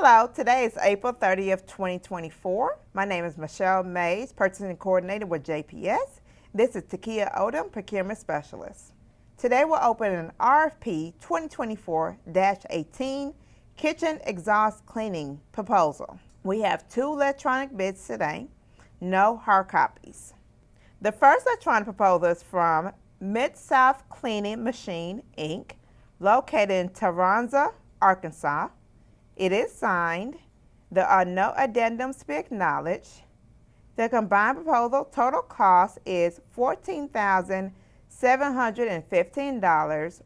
Hello, today is April 30th, 2024. My name is Michelle Mays, Purchasing Coordinator with JPS. This is Takia Odom, Procurement Specialist. Today we'll open an RFP 2024-18 Kitchen Exhaust Cleaning Proposal. We have 2 electronic bids today, no hard copies. The first electronic proposal is from Mid-South Cleaning Machine, Inc., located in Taronza, Arkansas. It is signed. There are no addendums to be acknowledged. The combined proposal total cost is $14,715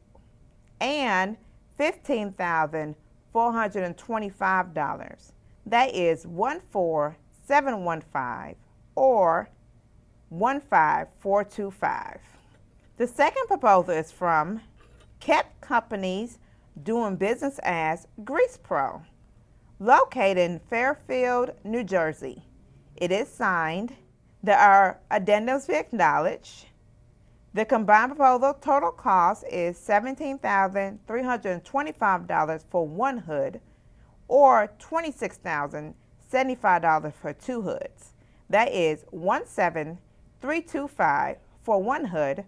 and $15,425. That is 14715 or 15425. The second proposal is from Ket Companies doing business as Grease Pro, located in Fairfield, New Jersey. It is signed. There are addendums to be acknowledged. The combined proposal total cost is $17,325 for 1 hood or $26,075 for 2 hoods. That is $17,325 for 1 hood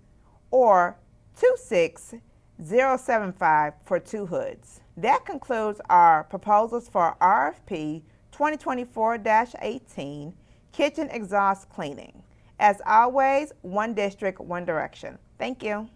or $26,075 for 2 hoods. That concludes our proposals for RFP 2024-18 Kitchen Exhaust Cleaning. As always, one district, one direction. Thank you.